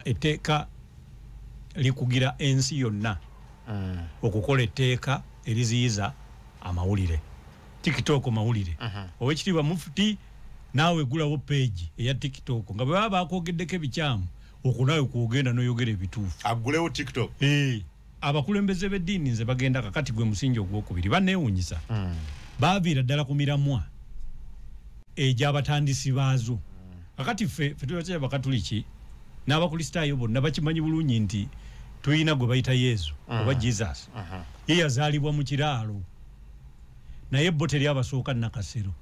etteeka likugira ensi yonna okukola etteeka eriziyiza amawulire TikTok mawulire owekitiibwa Mufti naawe gulawo page eya TikTok nga bwe baba bakogeddeko ebikyamu okunawe kuogenda n'oyogera ebituufu agulewo TikTok abakulembeze b'eddiini nze bagenda kakati gwe musingi ogwokubiri banneewuunyisa baaviira ddala ku miramwa egy'abatandisi baazo kakati ffe tubakyaya bakatuliki n'abakristaayo bonna bakimanyi bulungi nti tuyina gwe bayita Yesu oba Jesus ye yazaalibwa mu kiraalo naye bo teri abasooka nakasero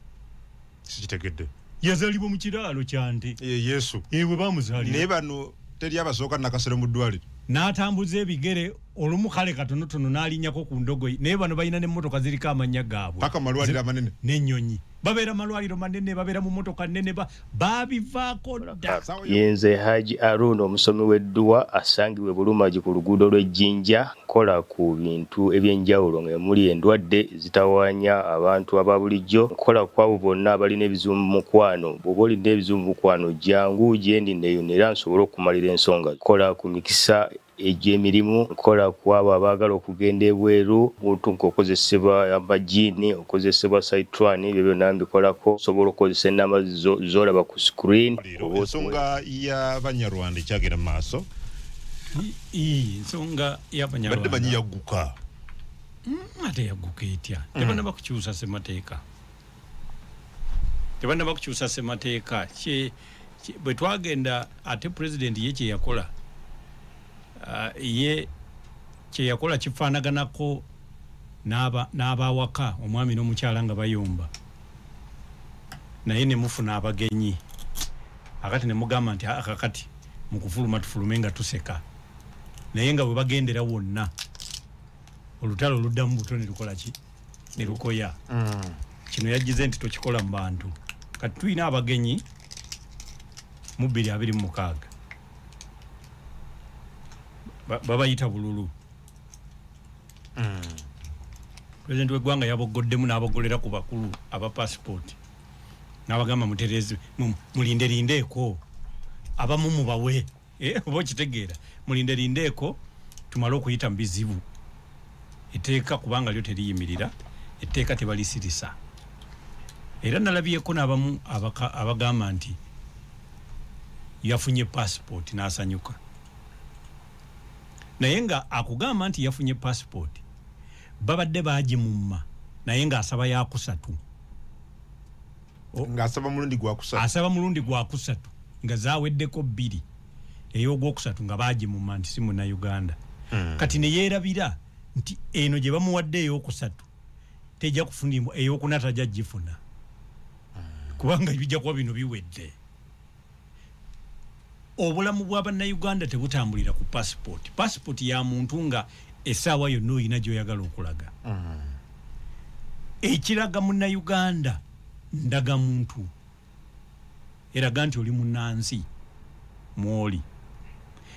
sikitegedde yazaalibwa mu kiraalo kyante Yesu bwe bamuzaalira naye bano teri abasooka nakasero mu ddwaliro n'atambuza ebigere olumu kale katonotono n'alinyako ku ndogoyi naye bano balina n'emmotoka ziriko amannya gaabwe paka malwaliro amanene n'ennyonyi babeera malwaliro manene babeera mu mmotoka nnene babivaako dda. Yenze Haji Arun omusomi w'edduwa asangibwe Bulumagi ku luguudo lw'Ejjinja kola ku bintu ebyenjawulo nga muli endwadde zitawaanya abantu aba bulijjo kola kwabo bonna abalina ebizibu mu mukwano bw'oba olina ebizibu mu mukwano jangu gyendi neeyonera nsobole okumalira ensonga kola ku mikisa egy'emirimu kola kwabo abaagala okugenda ebweru okozesebwa amajiini okozesebwa saitran ebyo byonna mbikolako osobola okukozesa ennamba z'olaba ku screen ensonga y'Abanyarwanda ekyagenda mu maaso ensonga y'Abanyarwanda badde banyi yagguka ate yagguka etya tebana bakukyusa ssemateeka tebana bakukyusa ssemateeka bwe twagenda ate president ye kye yakola ye kye yakola kifaanaganako n'abawaka omwami n'omukyala nga bayomba naye ne mufuna abagenyi akati ne mugamba nti akakati mu kufuluma tufulume nga tuseka naye nga bwe bagendera wonna olutalo oluddamu buto ne lukola ki ne lukoya kino yajjize nti tokikola mu bantu kati tulina abagenyi mu 2026 babayita bululu president w'eggwanga yabogoddemu n'abogolera ku bakulu aba passport n'abagamba muterezi mulindeeko abamu mubawe oba okitegeera mulindeeko tumale okuyita mu bizibu etteeka kubanga lyo teriyimirira etteeka tebalisirisa era nalabyeko n'abamu abagamba nti yafunye passport n'asanyuka naye nga akugamba nti yafunye passport babadde bagimumma naye nga asaba yakusatu nga asaba mulundi gwa kusatu nga zaweddeko 2 ey'ogwokusatu nga bagimumma nti si Munnayuganda kati ne yeerabira nti eno gye bamuwadde ey'okusatu tejja kufunibwa ey'okuna tajja gifuna kubanga bijja kuba bino biwedde obulamu bw'Abannayuganda tebutambulira ku passport ya muntu nga essaawa yonna oyina gy'oyagala okulaga ekiraga Munnayuganda ndaga muntu eraga nti oli munnansi mwoli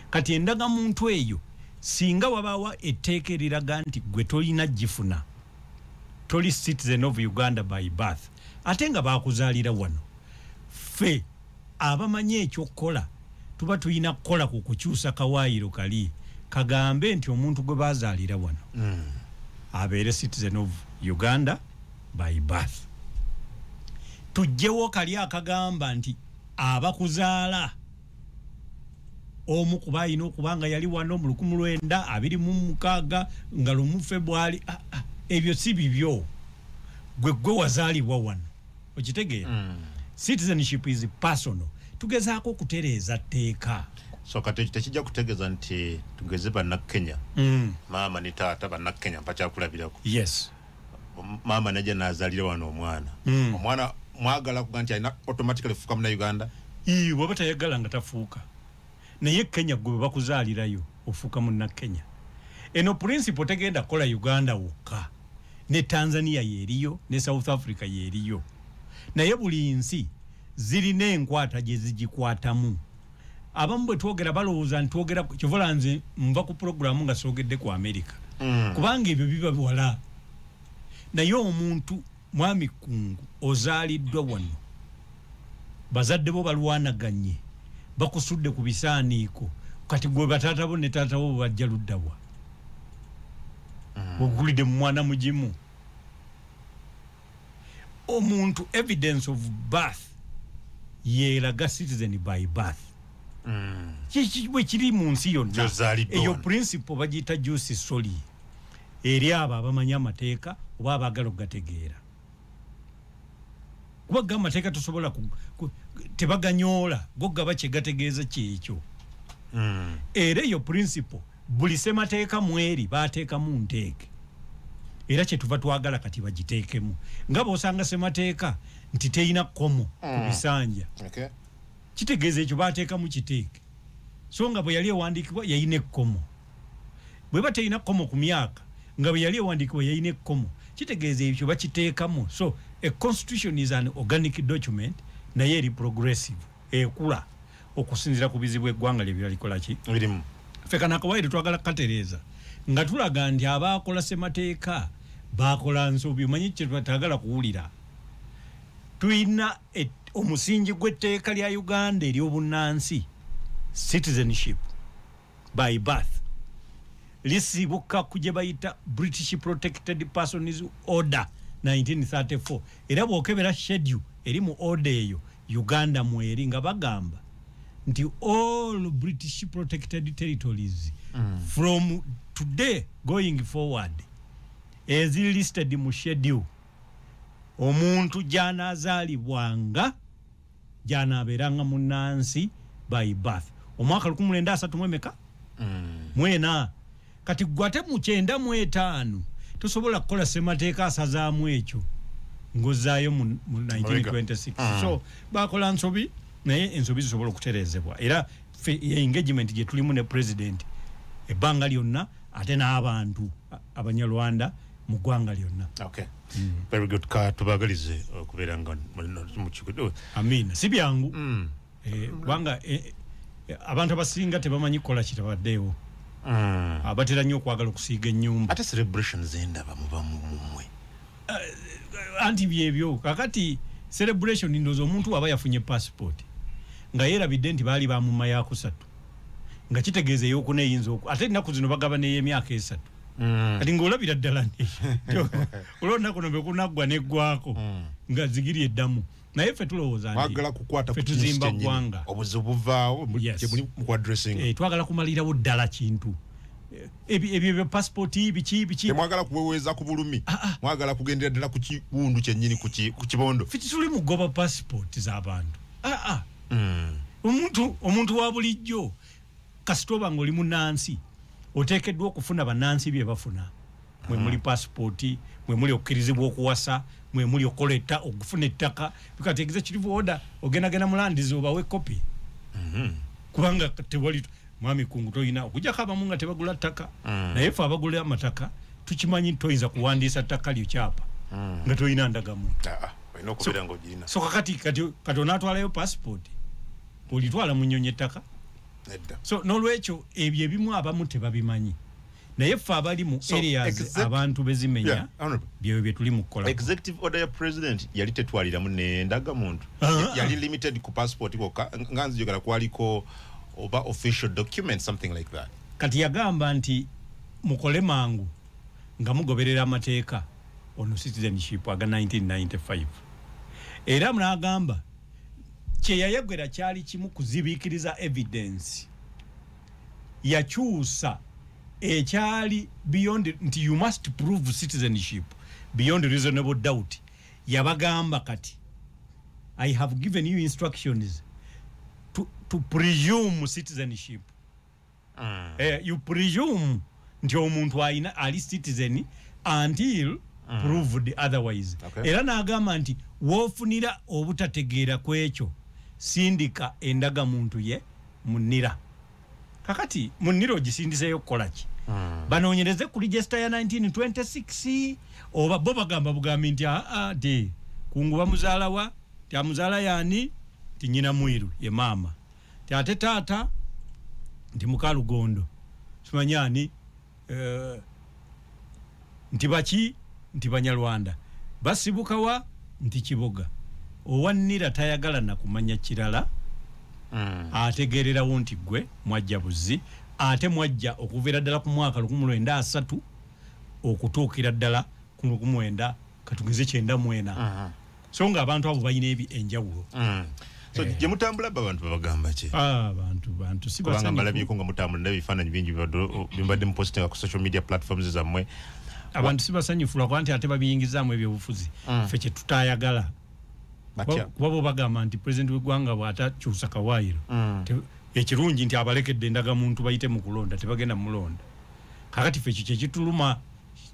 kati endaga muntu eyo singa wabaawa etteeka eriraga nti gwe tolina gifuna toli citizen of Uganda by birth ate nga baakuzaalira wano ffe abamanyi ekyokukola tuba tuyina kukola ku kukyusa kawaayiro kali kagambe nti omuntu gwe baazaalira wano abeere citizen of Uganda by birth tujjewo kali akagamba nti abakuzaala omu kuba alina okubanga yali wano mu 1926 nga 1 February ebyo si bibyo gwe wazaalibwa wano okitegeera citizenship is personal tugezaako okutereeza tteeka so kati tekijja kutegeeza nti tugeze bannakenya maama ne taata bannakenya mpakyakulabirako yes maama najja n'azaalira wano omwana omwana mwagala kuga nti alina automatically fuuka Munnayuganda bw'oba tayagala nga tafuuka naye Kenya gwe bakuzaalirayo ofuuka Munnakenya eno principle tegenda kukola Uganda wokka ne Tanzania yeeriyo ne South Africa yeeriyo naye buli nsi zirina enkwata gye zigikwatamu abamu bwe twogera balowooza nti twogera kivola nze nva ku programu nga soogedde ku America kubanga ebyo biba wala naye omuntu mwami kungu ozaaliddwa wano bazadde bo balwanaganye bakusudde ku bisaaniiko kati gwe batata bo ne tata bo bajja luddawa ogulide mwana mujimu omuntu evidence of birth yeraga citizen by birth bwe kiri mu nsi yonna eyo principle bagiyita juice soli eri abo abamanya amateeka oba abaagala okugategeera kuba amateeka tosobola tebaganyoola gogaba kyegategeeza kyekyo era eyo principle buli semateeka mweri baateekamu nteeke era kyetuva twagala kati bagiteekemu nga bw'osanga semateeka nti teyina kkomo ku bisanja kitegeeza ekyo baateekamu kiteeke so nga bwe yali ewandiikibwa yayina ekkomo bwe ba teyina kkomo ku myaka nga bwe yali ewandiikibwa yayina ekkomo kitegeeza ekyo bakiteekamu so a constitution is an organic document naye eri progressive ekula okusinziira ku bizibu eggwanga lye byalikola ki birimu ffe kanakawaire twagala katereeza nga tulaga nti abaakola semateeka baakola nsobi omanyi kye twagala kuwulira tulina omusingi gw'etteeka lya Uganda ery'obunnansi citizenship by birth lisibuka ku gye bayita British Protected Persons Order 1934 era bw'okebera schedule eri mu order eyo Uganda mweri nga bagamba nti all British protected territories from today going forward as listed mu schedule omuntu janazalibwanga janaberanga munansi by birth omwaka 1933 mwena kati gwate mu 95 tosobola kukola semateeka asazaamu ekyo ngozaayo mu 1926 so bakola nsobi naye ensobi zisobola okutereezebwa era engagement gye tulimu ne president ebbanga lyonna ate n'abantu abanyarwanda mu ggwanga lyonna. Okay. Very good. Ka tubagalize okubeera nga mu kikudu. Amina. Si byangu. Kubanga abantu abasinga tebamanyi kukola kitabaddeewo. Abatera nnyo okwagala okusiiga ennyumba. Ate celebrations endaba muba mumwe. Anti byebyo kakati celebration ndoozi omuntu aba yafunye passport nga yeerabidde nti baali bamumma ya kusatu nga kitegeeza y'okuneeyinza ate ennaku zino bagaba n'ey'emyaka esatu kati ng'olabira ddala olwonna kuno be kunaggwa n'eggwako nga zigiri eddamu naye ffe tulowooza twagala kukwata ffe tuzimba ggwanga obuzibu buvaawo muli mu addressing twagala kumalirawo ddala kintu ebyo passport biki temwagala kuweweeza ku bulumi mwagala kugendera ddala ku kiwundu kyennyini ku kibondo ffe tituli mu goba passport z'abantu omuntu wa bulijjo kasitoba ng'oli munnansi oteekeddwa okufuna bannansi bye bafuna mwe muli passport mwe muli okkirizibwa okuwasa mwe muli okola okufuna ettaka bikategeeza kirivu oda ogendagenda mulandizi obawe kopi kubanga tewali mwami kungu toyina okujjako abamu nga tebagula ttaka naye ffe abagula amataka tukimanyi toyinza kuwandiisa ttaka lyo kyapa nga toyina ndagamu so kati onaatwalayo passport olitwala mu nnyonyi ettaka so n'olwekyo ebyo ebimu abamu tebabimanyi naye ffe abali mu areas abantu bezimenya byebyo bye tuli mu kukola. Executive order ya president yali tetwaliramu n'endagamuntu yali limited ku passport kokka nga nzijogera kwaliko oba official document something like that. Kati yagamba nti mukole mangu nga mugoberera amateeka ono citizenship aga 1995 era mnagamba kye yayagwera kyali kimu kuzibiikiriza evidence yakyusa ekyali beyond nti you must prove citizenship beyond reasonable doubt yabagamba kati I have given you instructions to presume citizenship. You presume nti omuntu ali citizen until proved otherwise. Era n'agamba nti woofunira obutategeera kwekyo sindika endaga muntu ye munira. Kakati munira ogisindiseyo kukola ki? Banoonyereze ku register ya 1926 oba bo bagamba bugambi nti de kungu bamuzaala wa ti amuzaala yaani ti nyina mwiru ye maama ti ate taata nti mukalugondo simanyani nti baki nti Banyarwanda basibuka wa nti Kiboga owannira tayagala na kumanya kirala ategererawo nti gwe mwajja buzi ate mwajja okuviira ddala ku mwaka 1993 okutuukira ddala ku 19 katugeze 94 so nga abantu abo balina enjawulo so je mutambula abantu babagamba ki abantu si basanya balabye ko nga mutambula ndabifaananyi bingi bimbadde mupostinga ku social media platforms zammwe abantu si basanyufula kwa nti ate babiyingizaamu ebyobufuzi ffe kye tutayagala kuba bagamba nti pulezidenti w'eggwanga bw'atakyusa kawaayiro ekirungi nti abalekedde endagamuntu bayite mu kulonda tebagenda mulonda kakati ffe ekyo kyekituluma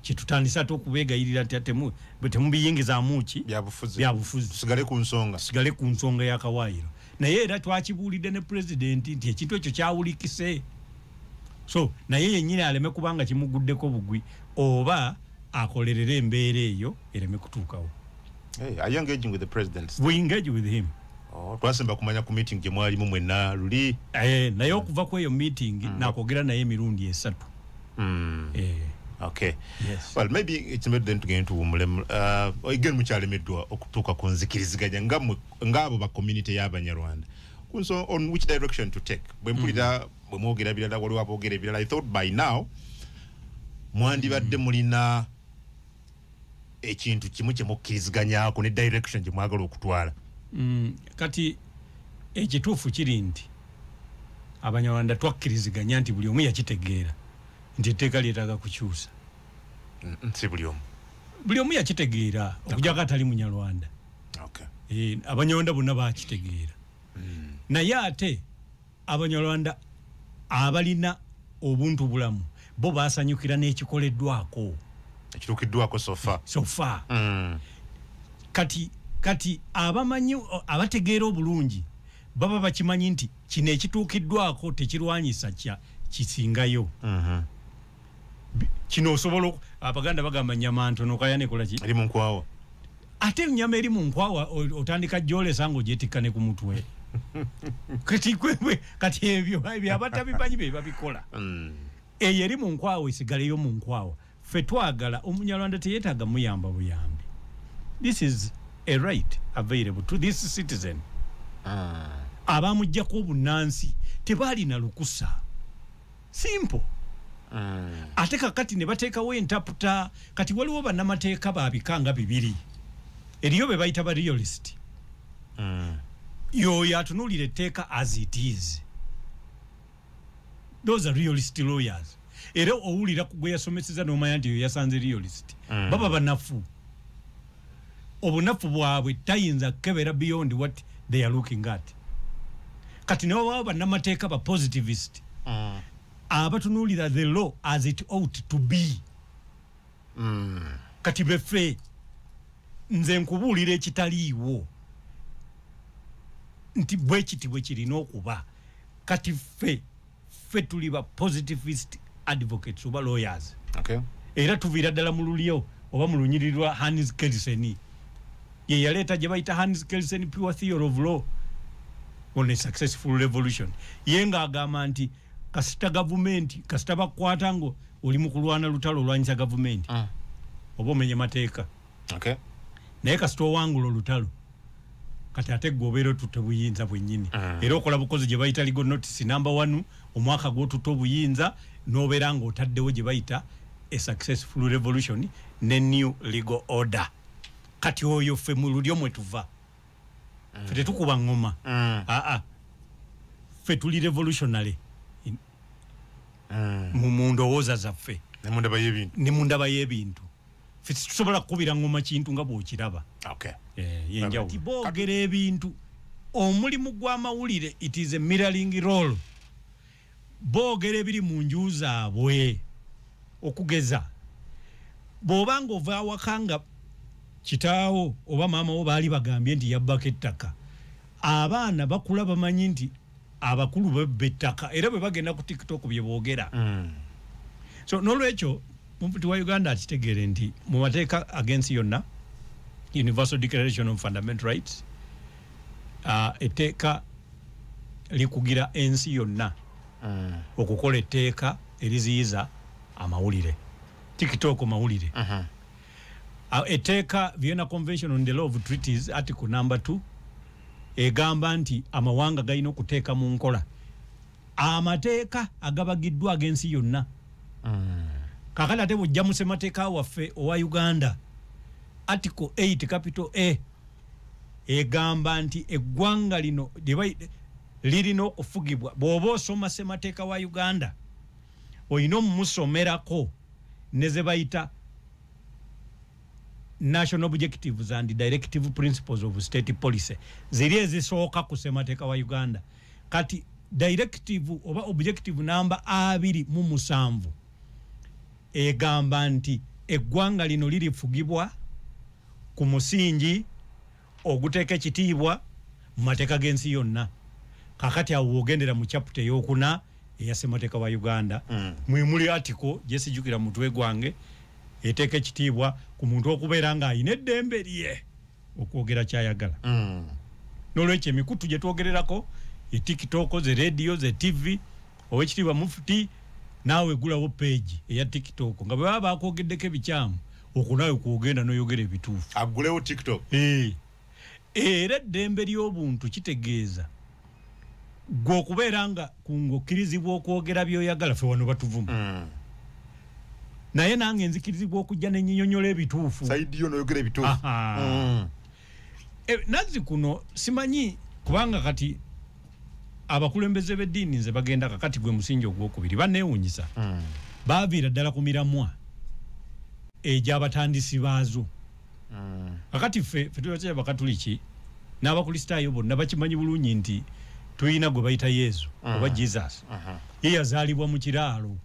kyetutandise ate okubeegayirira temubiyingizaamu ki byabufuzi sigale ku nsonga ya kawaayiro naye era twakibuulidde ne pulezidenti nti ekintu ekyo kyawulikise so naye yennyini aleme kubanga kimuguddeko bugwi oba akolerere embeera eyo ereme kutuukawo. Are you engaging with the president? We engage with him. Twasemba kumanya ku meeting gye mwalimu mwenna luli naye okuva ku eyo meeting nakwogera naye emirundi 3. Okay. Yes. Well, maybe it's better than to get into again mukyalemeddwa okutuuka ku nzikiriziganya ngabo ba community y'Abanyarwanda. So on which direction to take? Bwe mpulira bwe mwogera birala waliwo aboogera ebirala. I thought by now mwandibadde mulina ekintu kimu kye mukkiriziganyako ne direction gye mwagala okutwala. Kati ekituufu kiri nti Abanyarwanda twakkiriziganya nti buli omu yakitegeera nti etteeka lyetaaga kukyusa. Si buli omu yakitegeera okujjako atali Munyarwanda. Abanyarwanda bonna bakitegeera. Naye ate Abanyarwanda abalina obuntu bulamu bo basanyukira n'ekikoleddwako ekituukiddwako sofa. Kati abamanyi abategeera obulungi baba bakimanyi nti kino ekituukiddwako tekirwanyisa kisingayo. Kino osobola Abaganda bagamba nnyama ntono kaya nekola ki eri mu nkwawa ate ennyama eri mu nkwawa otandika gyolesa ng'ogyetikka ne ku mutwe. Kati ebyo abatabimanyi be babikola. Eyo eri mu nkwawa esigaleyo mu nkwawa. Ffe twagala Omunyarwanda teyeetaaga muyamba buyambi. This is a right available to this citizen. Abamuggyako obunnansi tebaalina lukusa. Simple. Ate kakati ne bateekawo entaputa kati waliwo bannamateeka babikanga 2. Eriyo be bayita ba realist. Yoyo atunuulira etteeka as it is. Those are realist lawyers. Era owulira gwe yasomeseza n'omanya nti yasanze realist. Baba banafu. Obunafu bwabwe tayinza kukebera beyond what they are looking at. Kati ne wabaawo bannamateeka ba positivist. Abatunuulira the law as it ought to be. Kati beffe nze nkubuulira ekitaliiwo nti bwe kirina okuba. Kati ffe tuli ba positivist advocates oba lawyers. Era tuviira ddala mu lulyo oba mu lunyiriri lwa Hans Kelsen. Ye yaleeta gye bayita Hans Kelsen pure theory of law on a successful revolution. Ye ng'agamba nti kasita gavumenti kasita bakwata ngo oli mu kulwana lutalo olwanyisa gavumenti oba omenye mateeka. Naye kasita owangula olutalo kati ate gwobeera tutte buyinza bwennyini. Era okola bukozi gye bayita legal notice number 1 omwaka gw'otutte obuyinza n'obeera ng'otaddewo gye bayita a successful revolution ne new legal order. Kati oyo ffe mu lulyo mwe tuva. Ffe tetukuba ngoma. Ffe tuli revolutionary mu ndowooza zaffe ne mu ndaba y'ebintu. Ffe tusobola kukubira ngoma kintu nga bw'okiraba. Yenjawulo boogera ebintu omulimu gw'amawulire it is a mirroring role. Boogera ebiri mu nju zaabwe okugeza bw'obanga ova awaka nga kitaawo oba maama wo baali bagambye nti yabbako ettaka, abaana bakula bamanyi nti abakulu bebba ettaka era bwe bagenda ku TikTok bye boogera. So n'olwekyo omuntu wa Uganda akitegeere nti mu mateeka agensi yonna Universal Declaration of Fundamental Rights etteeka likugira ensi yonna okukola etteeka eriziyiza amawulire. TikTok mawulire. Etteeka Vienna Convention on the Law of Treaties article number 2 egamba nti amawanga galina okuteeka mu nkola amateeka agabagiddwa agensi yonna. Kakati ate bw'ojja mu ssemateeka waffe owa Uganda Article 8 Capital A egamba nti eggwanga lino lirina okufugibwa. Bw'oba osoma ssemateeka wa Uganda olina omumusomerako ne ze bayita National Objectives and Directive Principles of State Policy ziri ezisooka ku ssemateeka wa Uganda. Kati directive oba objective namba 27 egamba nti eggwanga lino lirifugibwa ku musingi oguteeka ekitiibwa mu mateeka g'ensi yonna. Kakati awo ogendera mu chapter ey'okuna eya ssemateeka wa Uganda muli article gyesijjukira mutwe gwange eteeka ekitiibwa ku muntu okubeera ng'ayina eddembe lye okwogera kyayagala. N'olwekyo emikutu gye twogererako TikTok, ze radio, ze TV, owekitiibwa Mufti naawe gulawo page eya TikTok nga bwe baba bakwogeddeko ebikyamu okunaawe kwogenda n'oyogera ebituufu. Agulewo TikTok. Era eddembe ly'obuntu kitegeeza gwe okubeera nga ng'okkirizibwa okwogera by'oyagala ffe wano batuvuma. Naye nange nzikirizibwa okujja ne nnyonnyola ebituufu. Saidi yo n'oyogera ebituufu. Nazzi kuno simanyi kubanga kati abakulembeze b'eddiini nze bagenda kakati gwe musingi ogwokubiri banneewuunyisa. Baaviira ddala ku miramwa egy'abatandisi baazo. Kakati ffe tubakyaya Bakatuliki n'Abakristaayo bonna bakimanyi bulungi nti tuyina gwe bayita Yesu oba Jesus. Ye yazaalibwa mu kiraalo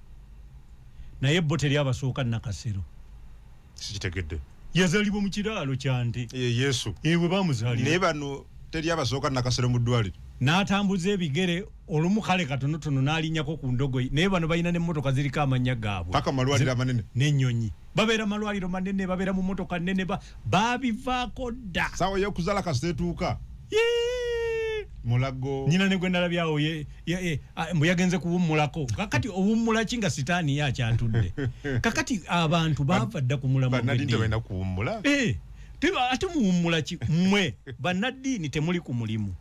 naye bo teri abasooka Nakasero. Sikitegedde. Yazaalibwa mu kiraalo kyante. Yesu. Bwe baamuzaalira. Naye bano teri abasooka Nakasero mu ddwaliro. N'atambuza ebigere olumu kale katonotono n'alinnyako ku ndogoyi. Naye bano balina n'emmotoka ziriko amannya gaabwe. Paka malwaliro amanene. N'ennyonyi. Babeera malwaliro manene, babeera mu mmotoka nnene, baabivaako dda. Saawa y'okuzaala kasita etuuka. Mulago. Nyina ne gwe nalabyawo mbu yagenze kuwummulako. Kakati owummula ki nga sitaani ye akyantudde. Kakati abantu baava dda ku mulamu gw'eddiini. Bannaddiini tebalina kuwummula. Ate muwummula ki? Mmwe bannaddiini temuli ku mulimu.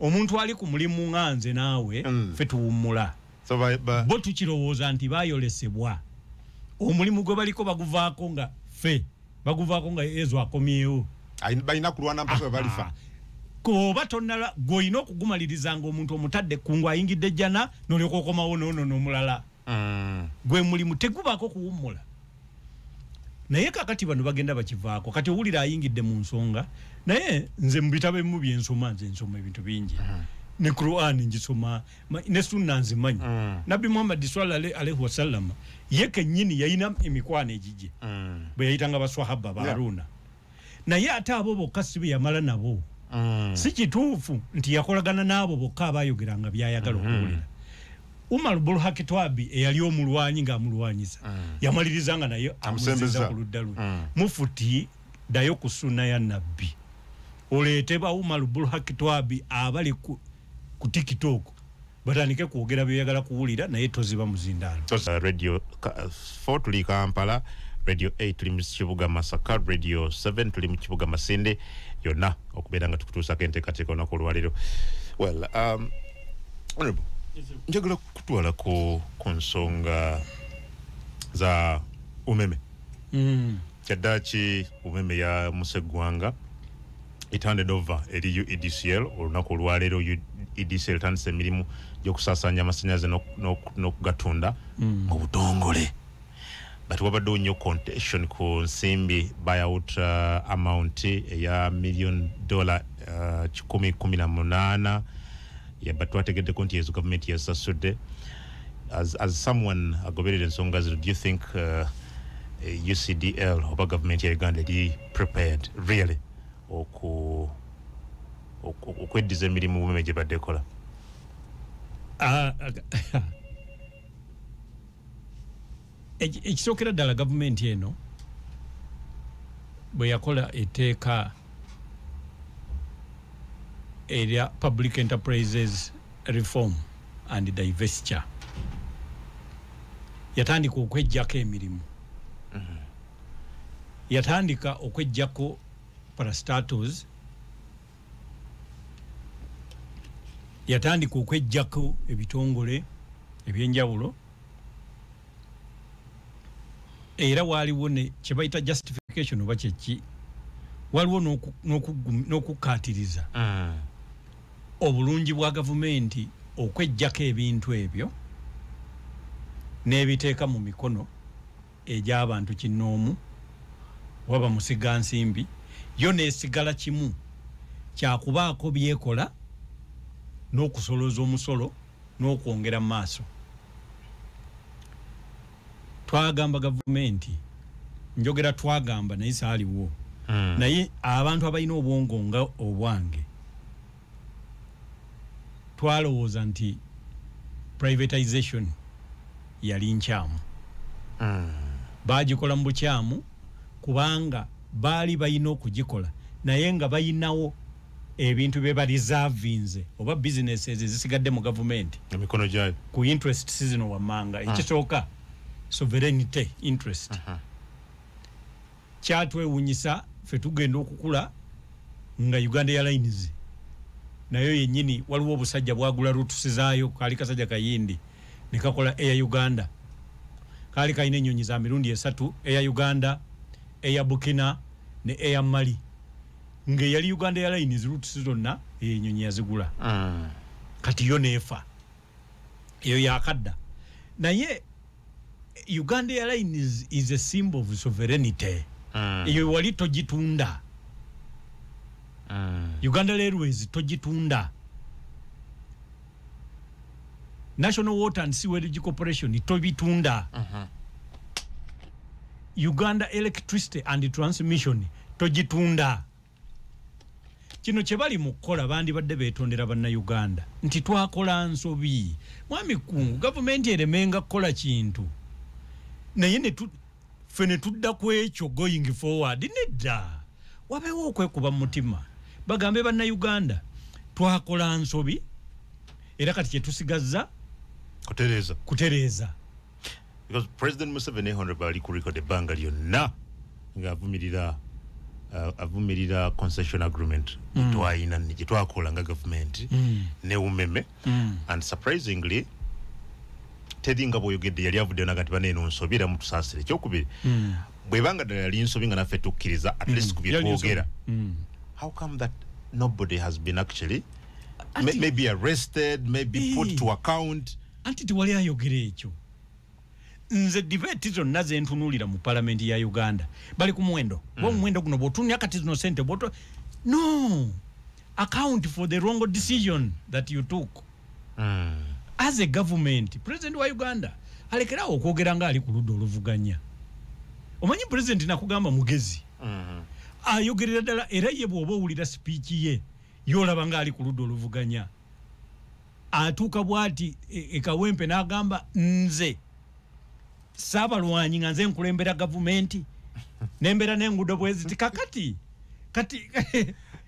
Omuntu ali ku mulimu nga nze naawe ffe tuwummula. Bo tukirowooza nti baayolesebwa. Omulimu gwe baliko baguvaako nga ffe baguvaako nga ezo akomyewo. Balina kulwana mpaka balifa. Koba tonnala gw'olina okugumaliriza ng'omuntu omutadde kungu ayingidde jjana n'olyoka okomawo n'omulala. Gwe mulimu tegubaako kuwummula. Naye kakati bano bagenda bakivaako. Kati owulira ayingidde mu nsonga. Naye nze mu bitabo ebimu bye nsoma nze nsoma ebintu bingi. Ne Quran ngisoma ne Sunna nzimanyi. Nabbi Muhammad sallallahu alaihi wasallam ye kennyini yalina emikwano egijje. Bwe yayitanga baswahaba ba Haruna. Naye ate abo bokka si be yamala nabo. Si kituufu nti yakolagana n'abo bokka abaayogeranga byayagala okuwulira. Umar bin Khattab eyali omulwanyi ng'amulwanyisa yamalirizanga naye amusembeza ku ludda lwe. Mufuti dayo ku sunna ya nabbi oleete ba Umar bin Khattab abali ku TikTok batandike kwogera byayagala kuwulira naye toziba muzindaalo. Radio 4 tuli Kampala, Radio 8 tuli mu kibuga Masaka, Radio 7 tuli mu kibuga Masinde, yonna okubeera nga tukutuusako enteekateeka olunaku olwaleero. Well, honorable, njagala kutwala ku nsonga za umeme. Kyaddaaki umeme ya Museggwanga it handed over eri UEDCL olunaku olwaleero. UEDCL tandise emirimu gy'okusaasaanya amasannyalaze n'okugatunda mu butongole. But wabaddewo nnyo contention ku nsimbi buyout amount eya $1 million 118 but twategeddeko nti yezo government yasasudde. As someone agoberera ensonga zino, do you think UCDL oba government ya Uganda eri prepared really okweddiza emirimu umeme gye badde ekola? Ekisookera ddala gavumenti eno bwe yakola etteeka erya Public Enterprises Reform and Divestiture yatandika okweggyako emirimu. Yatandika okweggyako parastatos yatandika okwejjako ebitongole ebyenjawulo era waliwo ne kyebayita justification oba kyeki waliwo n'okukkaatiriza obulungi bwa gavumenti okwejjako ebintu ebyo n'ebiteeka mu mikono egy'abantu kinnoomu waba musigansimbi yo neesigala kimu kyakubaako byekola n'okusoloza omusolo n'okwongera mu maaso. Twagamba gavumenti njogera twagamba naye saaliwo naye abantu abalina obwongo nga obwange twalowooza nti privatization yali nkyamu bagikola mu bukyamu kubanga baali balina okugikola naye nga balinawo ebintu bye balizavinze oba businesses zisigadde mu gavumenti emikono gyayo ku interest season wammanga ekisooka sovereignty interest kyatwewunyisa ffe tugenda okukula nga Uganda Airlines nayo yennyini waliwo obusajja bwagula rutusi zaayo kaali kasajja kayindi ne kakola Air Uganda kaali kalina ennyonyi za mirundi 3 Air Uganda Air Burkina ne Air Mali nga yali Uganda Airlines rutusi zonna ennyonyi yazigula kati yo neefa eyo yakadda naye Uganda Airlines is a symbol of sovereignty. Eyo wali togitunda. Uganda Airways togitunda. National Water and Sewerage Corporation tobitunda. Uganda Electricity and Transmission togitunda. Kino kyebali mukola bandi badde betondera banna Uganda. Nti twakola nsobi. Mwami kungu government eremenga kola kintu. Naye fene tudda ku ekyo going forward nedda wabeewo okwekuba mu mutima bagambe banna Uganda twakola nsobi era kati kyetusigazza kutereeza because President Museveni honorable ali ku record ebbanga lyonna nga avumirira concession agreement twayina gye twakola nga government ne umeme and surprisingly tedinga boyogedde yali avudde nagati baneeno nsobira mu tusaasire kyokubiri bwebanga ddala yali nsobi nga naffe tukkiriza at least kubyekwogera how come that nobody has been actually maybe arrested maybe put to account anti tiwali ayogera ekyo nze debate zonna zentunuulira mu palamenti ya Uganda bali ku mwendo mwendo guno bwotunya kati zino sente boto no account for the wrong decision that you took as a government. President wa Uganda alekerawo okwogera nga ali ku ludda oluvuganya omanyi president nakugamba mugezi ayogerera ddala era ye bw'oba owulira speech ye yolaba nga ali ku ludda oluvuganya atuuka bw'ati ekawempe n'agamba nze saabalwanyi nga nze nkulembera gavumenti nembera n'enguudo bweziti kakati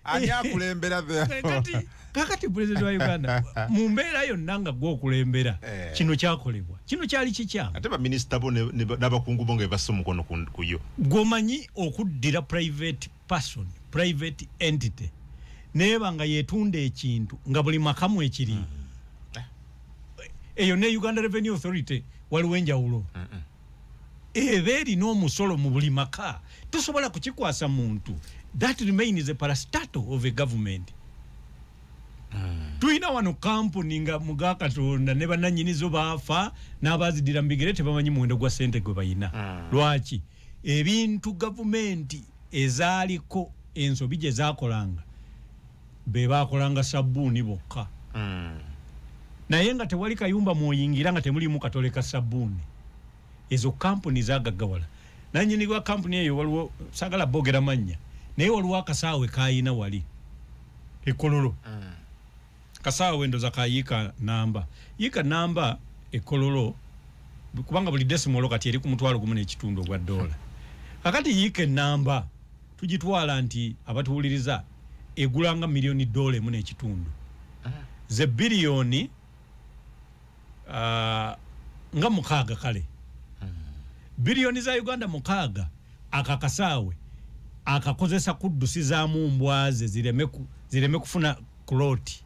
ani akulembera kakati president wa Uganda mu mbeera yonna nga gw'okulembera kino kyakolebwa kino kyali kikyamu ate baminisita bo n'abakungu bo nga bebassa omukono ku yo gwomanyi okuddira private person private entity neeba nga yeetunda ekintu nga buli makamu ekiri eyo ne Uganda Revenue Authority waliwo enjawulo eba erina omusolo mu buli maka tosobola kukikwasa muntu that remains a parastatal of a government. Tuina wano kampuni nga muga Katonda ne bannannyinizo baafa n'abazidira mbigere tebamanyi muwendo gwa ssente gwe bayina lwaki ebintu gavumenti ezaaliko ensobi gye zaakolanga be baakolanga sabbuuni bokka naye nga tewali kayumba mwoyingira nga temulimu katole ka sabbuuni ezo kampuni zaagaggawala nannyini gwa kampuni eyo waliwo saagala boogera mannya naye waliwo akasaawe kaayina wali ekololo kasaawe ndoza kayiika namba ekololo kubanga buli desimolo kati eri ku mutwalo gumu n'ekitundu ogwa dola kakati yiika namba tugitwala nti abatuwuliriza egulanga miliyoni $1 n'ekitundu ze biliyoni nga 6 kale biliyoni za Uganda 6 akakasaawe akakozesa kuddusizaamu mbwaze zireme kufuna kuloti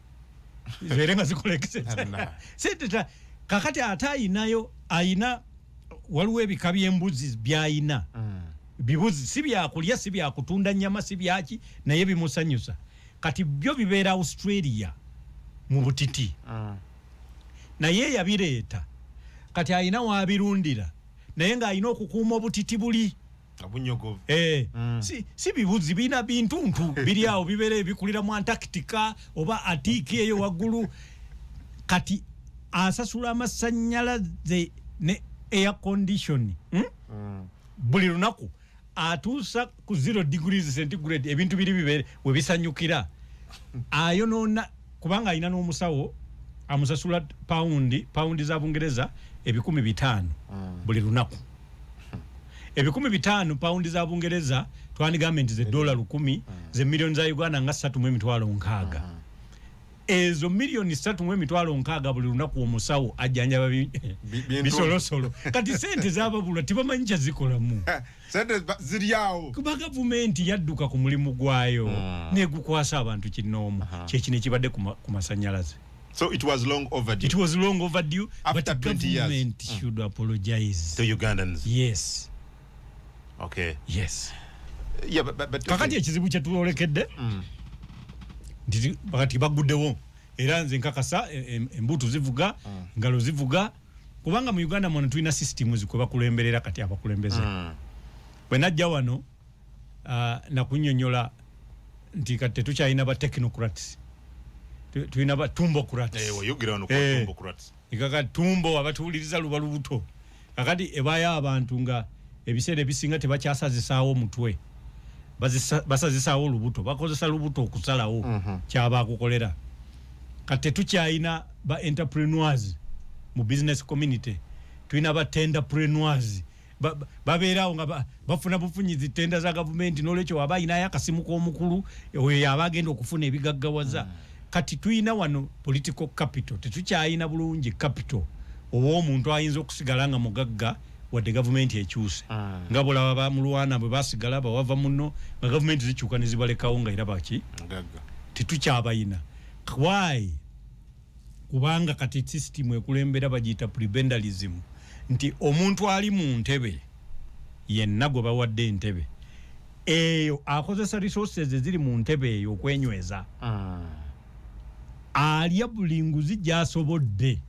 ziberenga zikolekisensa sente kakati ate ayina waliwo ebika by'embuzi by'ayina bibuzi si byakulya si byakutunda nnyama si byaki naye bimusanyusa kati byo bibeera Australia mu butiti naye yabireeta kati ayina wabirundira naye ng'ayina okukuuma obutiti buli abunyogo si bibuzi bina bintuntu biri awo bibeera ebikulira mu Antarctica oba Atiki eyo waggulu kati asasula amasannyalaze ne air condition buli lunaku atuusa ku 0 degrees centigrade ebintu biri bibeere we bisanyukira ayonoona kubanga ayina n'omusawo amusasula paundi za Bungereza 500 buli lunaku 500 paundi za Bungereza twanigambe nti ze $10,000 ze millions za Uganda nga 3,600 ezo milioni 3,600 buli lunaku omusawo ajjanjaba bisolosolo kati sente zababulwa tibamanyi kya zikolamu sente ziryawo kuba gavumenti yadduka ku mulimu gwayo negukwasa abantu kinoomu kyekino ekibadde ku masannyalaze. So it was long overdue. It was long overdue. After but 20 government years. should apologize To Ugandans. Yes. Okay. Yes. Yeah, but kakati ekizibu kye tulolekedde nti bakati baguddewo era nze nkakasa embuto zivuga ngalo zivuga kubanga mu Uganda mwana tulina systems kwe bakulemberera kati abakulembeze bwe najja wano nakunyonyola nti kati tukyalina ba technocrats tulina ba tumbocrats wayogera wano kwa tumbocrats ikaka tumbo abatuuliriza lubalubuto kakati ebaya abantu nga ebiseera ebisinga tebakyasazisaawo omutwe basazisaawo olubuto bakozesa lubuto okusalawo kyaba akukolera kati tukyayina ba entrepreneurs mu business community tulina ba tenderpreneurs babeerawo nga bafuna bufunyizi tenda za gavumenti n'olwekyo waba ayinayo akasimu k'omukulu oyo yaba agenda okufuna ebigaggawaza kati tuyina wano political capital tetukyayina bulungi capital ow'omuntu ayinza okusigala nga mugagga wadde gavumenti ekyuse nga bulaba ba mulwana bwe basigala bawava muno nga gavumenti zikyuka ne zibalekawo nga era baki tetukyabayina why kubanga kati system ekulembera bagiyita prebendalism nti omuntu ali mu ntebe yenna gwe bawadde entebe eyo akozesa resources eziri mu ntebe eyo okwenyweza alya buli nguzi gy'asobodde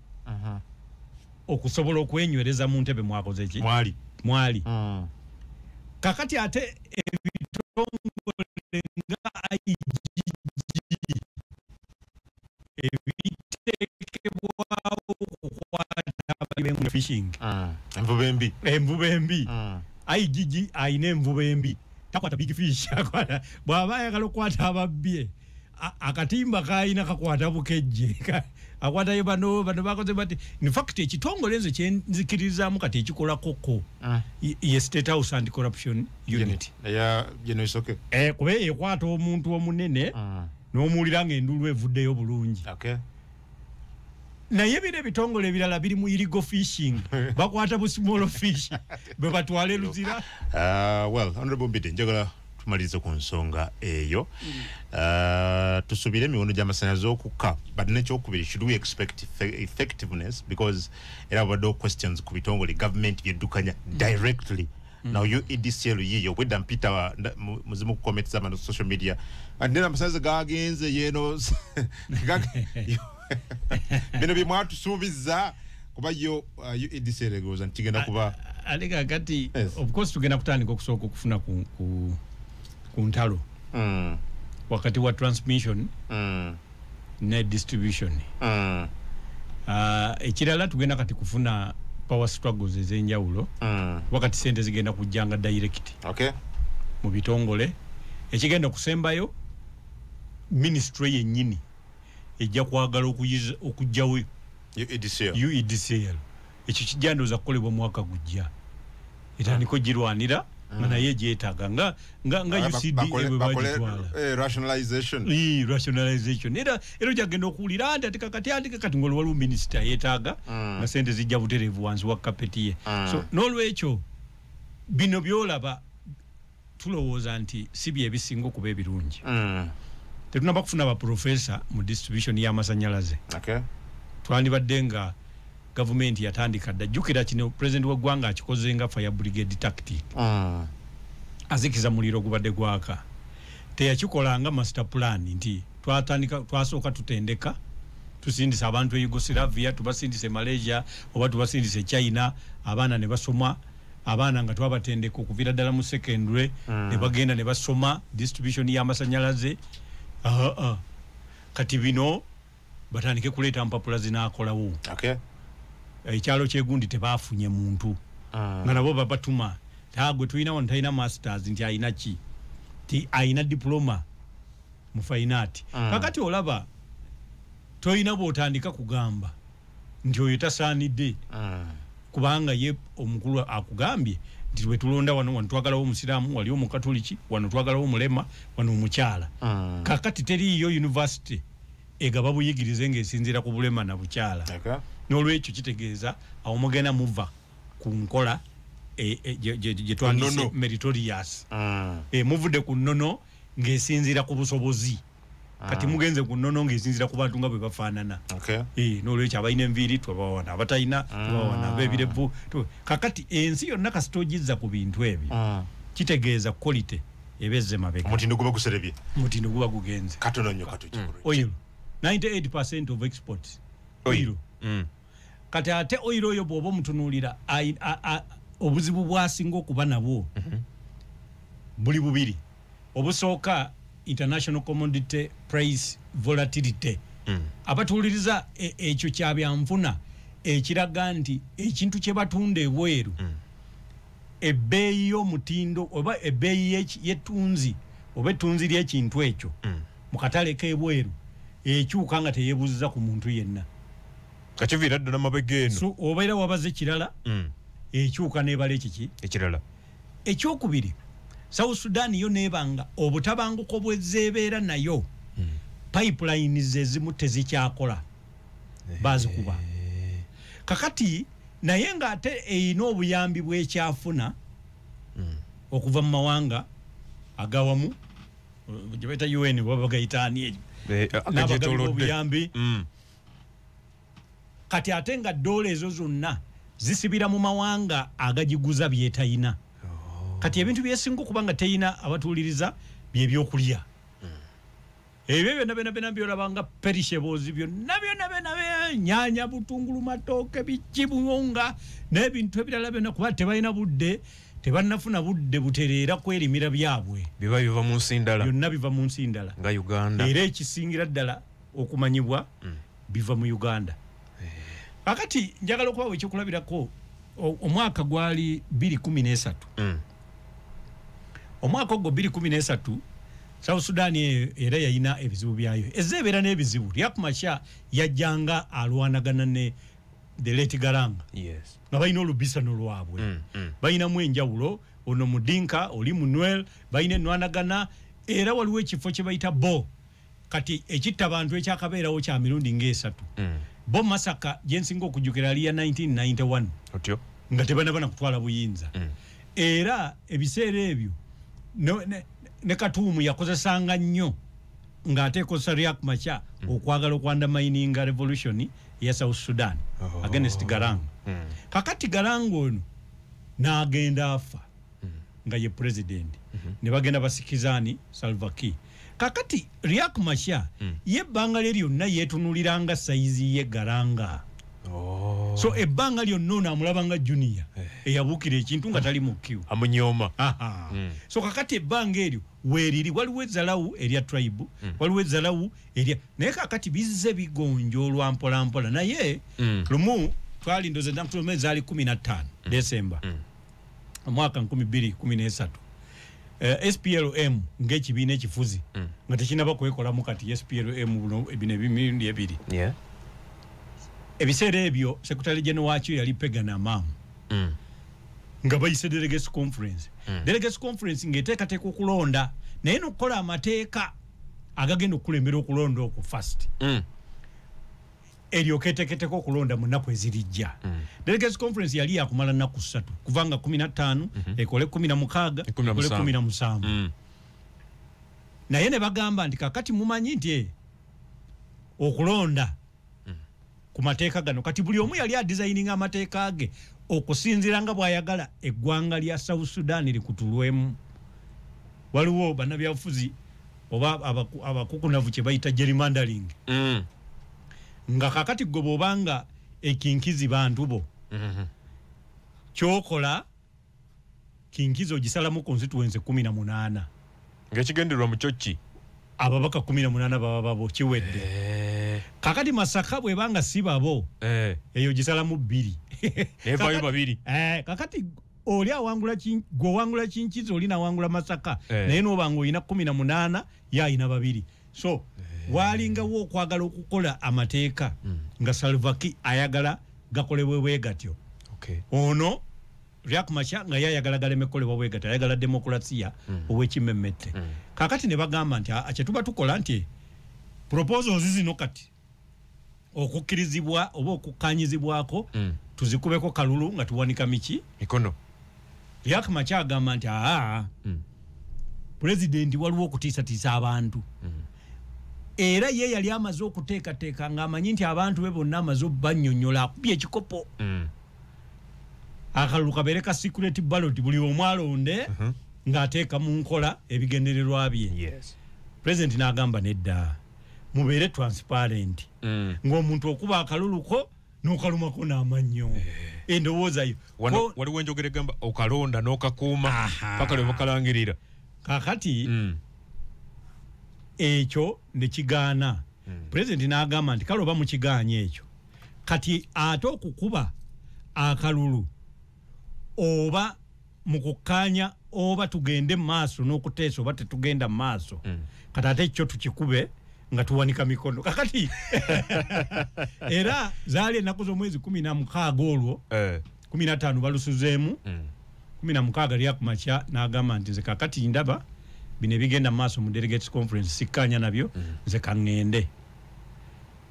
okusobola okwenywereza mu ntebe mwakoze ki mwali kakati ate ebitongole nga IGG ebitekebwawo okukwata abali fishing envuba embi IGG ayina envuba embi takwata big fish akwata bw'aba ayagala okukwata ababbye akatimba kayina kakwata bukejje akwatayo bano bakoze bati in fact ekitongole nze kyenzikiririzaamu kati ekikola koko ye State House Anti-Corruption Unit kuba ekwata omuntu omunene n'omuwulira ng'endulu evuddeyo bulungi naye bino ebitongole ebirala biri mu illegal fishing bakwata bu small fish bwe batwale luzira. Well, Honorable Mbidde njagala tumalize ku nsonga eyo tusubire emiwono gy'amasanyalaze okukka but nekyokubiri should we expect effectiveness because era waddewo questions ku bitongole government byeddukanya directly now you EDCL yiyo wedda mpita muzimu ku comments z'abantu social media andera amasanyalaze gagenze yeno bino bye mwatusuubiza kuba yo EDCL egooza nti kigenda kuba aleka kati of course tugenda kutandika okusooka okufuna ku ntalo wakati wa transmission ne distribution ekirala tugenda kati kufuna power struggles ez'enjawulo wakati sente zigenda kujjanga direct mu bitongole ekigenda kusembayo ministry yennyini ejja kwagala okujjawo UEDCL ekyo kijjandoza kukolebwa mwaka gujja etandiko girwanira naye gyetaaga nga UCD bwe bagitwala rationalization era gyagenda okuwulira nti kati ng'olwo waliwo minisita yeetaaga nga sente zijja butereevu wansi wa kapeti ye so n'olwekyo bino byolaba tulowooza nti si bye bisinga okuba ebirungi tetunaba kufuna ba professor mu distribution ya masanyalaze. Okay. Twandibadde nga government yatandika dda jukira kino president wa gwanga akikoze nga fire brigade tactic. Azikiza muliro gubadde gwaka. Teyakikolanga master plan nti twasooka tutendeka tusindisa abantu e Yugoslavia tubasindise Malaysia oba tubasindise China abaana ne basoma abaana nga twabatendeka okuvira ddala mu secondary ne bagenda ne basoma distribution ya masanyalaze kati bino batandike kuleeta mpapula zinakolawo. Okay. Ekyalo kyegundi tebafunye muntu nga nabo babatuma tagwe tulina wano talina masters nti ayina ki ti ayina diploma mu fine art kakati olaba toyina bwotandika kugamba nti oyo tasaanidde kubanga ye omukulu akugambye nti bwe tulonda wano twagalawo omusiraamu wali omukatoliki wano twagalawo omulema wano omukyala kakati teriyo university egaba buyigirize ng'esinziira ku bulema na bukyala. Okay. N'olwekyo kitegeeza awo mugenda muva ku nkola gye twandise meritorious. Muvudde ku nnono ng'esinziira ku busobozi. Kati mugenze ku nnono ng'esinziira ku bantu nga bwe bafaanana. Okay. N'olwekyo abalina enviiri twabawana abatalina twabawana ab'ebirevu. Kakati ensi yonna kasitogizza ku bintu ebyo. Kitegeeza quality ebezze mabega. Mutindo guba guserebye. Mutindo guba gugenze. Katono nnyo katujikuru. Oil 98% of exports. Oil. Kati ate oil oyo bw'oba omutunuulira obuzibu bwasinga okuba nabwo buli bubiri. Obusooka international commodity price volatility. Abatuuliriza ekyo kyabyanfuna ekiraga nti ekintu kye batunda ebweru ebbeeyi y'omutindo oba ebbeeyi y'ettunzi oba ettunzi ly'ekintu ekyo mu katale k'ebweru ekyuka nga teyeebuuziza ku muntu yenna. Kakiviira ddala mabega eno. So obeera wabaze kirala ekyuka n'ebala ekiki ekirala. Ekyokubiri South Sudan yo neebanga obutabanguko bw'ezeebeera nayo pipelines ezimu tezikyakola bazikuba. Kakati naye ng'ate eyina obuyambi bw'ekyafuna okuva mu mawanga agawamu gye bayita UN baba bagayitaani eyo n'abagabi obuyambi. Kati ate nga dola ezo zonna zisibira mu mawanga agagiguza byetayina. Kati ebintu byesinga okuba nga teyina abatuuliriza byebyokulya. Ebyo byonna byolaba nga perishables byonna nyaanya butungulu matooke bikibuunga n'ebintu ebirala byonna kuba tebalina budde tebannafuna budde butereera kwerimira byabwe. Biba biva mu nsi ndala. Byonna biva mu nsi ndala. Nga Uganda. Era ekisingira ddala okumanyibwa biva mu Uganda. Akati njagala okubawo ekyokulabirako omwaka gwali 2013. Omwaka ogwo 2013 South Sudan era yayina ebizibu byayo. Ezeebeera n'ebizibu. Riek Machar yajjanga alwanagana ne the late Garanga. Yes. Nga balina olubisano lwabwe. Balinamu enjawulo ono Mudinka oli Munwel balina enwanagana era waliwo ekifo kye bayita Bo. Kati ekitta abantu ekyakabeerawo kya mirundi ng'esatu. Bo Masaka jensinga okujjukira ali ya 1991. Otyo. Nga tebanabana kutwala buyinza. Era ebiseera ebyo ne Katuumu yakozesanga nnyo ng'ateekosa Riek Machar okwagala okwandamininga revolution ya South Sudan against Garang. Kakati Garang ono n'agenda afa nga ye president. Ne bagenda basikizani Salva Kiir. Kakati Riek Machar ye ebbanga lye lyonna yeetunuliranga sayizi ye Garanga. So ebbanga lyonna ono amulabanga junior eyabuukira ekintu nga tali mu kiwu amunyooma. So kakati ebbanga eryo weeriri waliwo ezzalawu erya tribe waliwo ezzalawu erya naye kakati bizze bigonjoolwa mpolampola naye lumu twali ndoze ennaku zaali 15 Desemba omwaka 2013 SPLM ng'ekibiina ekifuzi nga tekinaba kwekolamu kati SPLM buno ebino ebimirundi ebiri. Ebiseera ebyo Secretary General wakyo yali Pegana Mamu nga bayise delegates conference. Delegates conference ng'eteekateeka okulonda naye n'okukola amateeka agagenda okukulembera okulonda oku first. Eryoka eteeketeeka okulonda mu nnaku ezirijja. Delegates conference yali yakumala nnaku 3 kuvanga 15 ekole 16 ekole 17. naye ne bagamba nti kakati mumanyi nti okulonda ku mateeka gano kati buli omu yali adesigning amateeka ge okusinziira nga bw'ayagala eggwanga lya South Sudan likutulwemu. Waliwo bannabyabufuzi oba abakukunavu kye bayita gerrymandering nga kakati gwe bw'obanga ekinkizi bantu bo kyokola kinkizo gisalamu constituency 18 ng'ekigendererwa mu kyokki ababaka 18 baba babo kiwedde. Kakati Masaka bwe banga si babo eyo gisalamu 2 nevayo babiri. Kakati oli awangula gwe wangula kinkizo oli na wangula Masaka naye n'obanga olina 18 yayina 2. So walingawo okwagala okukola amateeka nga Salva Kiir ayagala gakolebwe bwe gatyo. Ono Riek Machar nga yayagala galemekolebwa bwe gatyo, ayagala demokrasiya ow'ekimmemmette. Kakati ne bagamba nti kye tuba tukola nti proposals zino kati okukkirizibwa oba okukkanyizibwako tuzikubeko kalulu nga tuwanika mikono. Riek Machar agamba nti pulezidenti waliwo okutiisatiisa abantu era ye yali amaze okuteekateeka ng'amanyi nti abantu be bonna amaze obbanyonnyola akubye ekikopo akalulu kabeere ka secret ballot buli omu alonde ng'ateeka mu nkola ebigendererwa bye. President n'agamba nedda mubeere transparent ng'omuntu okuba akaluluko n'okalumako n'amannyo endowooza yo waliwo enjogera egamba okalonda n'okakuuma paka lwe bakalangirira. Kakati ekyo ne kigaana. President n'agamba nti kale oba mu kigaanya ekyo kati ate okukuba akalulu oba mu kukkaanya oba tugende maaso n'okuteesa oba tetugenda maaso kati ate ekyo tukikube nga tuwanika mikono. Kakati era zaali ennaku z'omwezi 16 olwo 15 balusuzeemu 16 Riek Machar n'agamba nti nze kakati ndaba bino ebigenda mu maaso mu delegates conference sikkaanya nabyo nze kaŋŋende.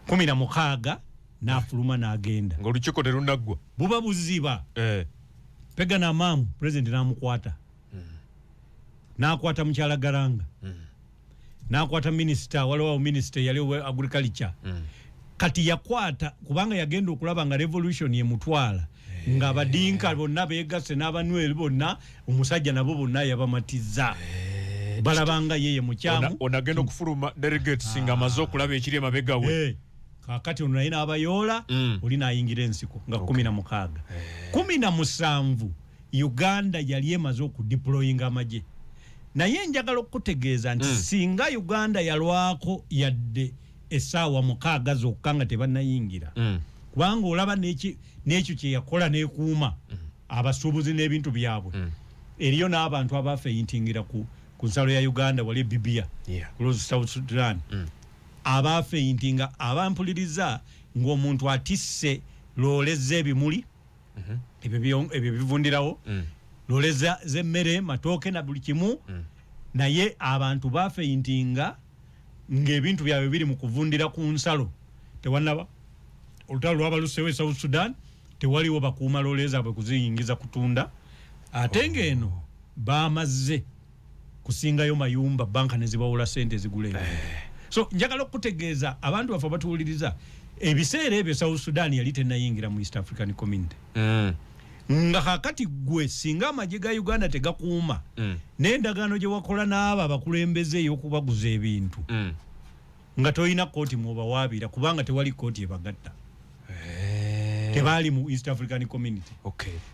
16 n'afuluma n'agenda ng'olukiiko terunaggwa buba buziba. Pegana Amamu president n'amukwata n'akwata mukyala Garanga n'akwata minister waliwo minister yali wa agriculture kati yakwata kubanga yagenda okulaba nga revolution yemutwala nga abadinka bonna beegasse n'abanyweri bonna omusajja nabo bonna yabamatiza balabanga yeye mukyamu onagenda okufuluma delegates nga amaze okulaba ekiri emabega we. Kakati ono naye n'abayoola oli n'ayingira ensiko nga 16 17 Uganda yali emaze okudeployinga amagye. Naye njagala okutegeeza nti singa Uganda yalwako yadde essaawa 6 zokka nga tebannayingira kubanga olaba n'ekyo kye yakola n'ekuuma abasuubuzi n'ebintu byabwe eriyo n'abantu abaafeyintingira ku nsalo ya Uganda wali Bibia ku South Sudan abaafeyintinga abampuliriza ng'omuntu atisse looleza ebimuli ebyo bivundirawo loleza z'emmere matooke na buli kimu naye abantu baafeyintinga ng'ebintu byabwe biri mu kuvundira ku nsalo tewannaba olutalo lwabalusewo e South Sudan tewaliwo bakuuma loleza bwe kuziyingiza kutunda ate ng'eno baamaze kusingayo mayumba banka ne zibawula sente zigula so njagala okutegeeza abantu bafe batuwuliriza ebiseera ebyo South Sudan yali tennayingira mu East African Community nga kakati gwe singa amagye ga Uganda tegakuuma n'endagaano gye wakola n'abo abakulembeze ey'okubaguza ebintu nga toyina kooti mubawaabira kubanga tewali kooti ebagatta tebaali mu East African Community.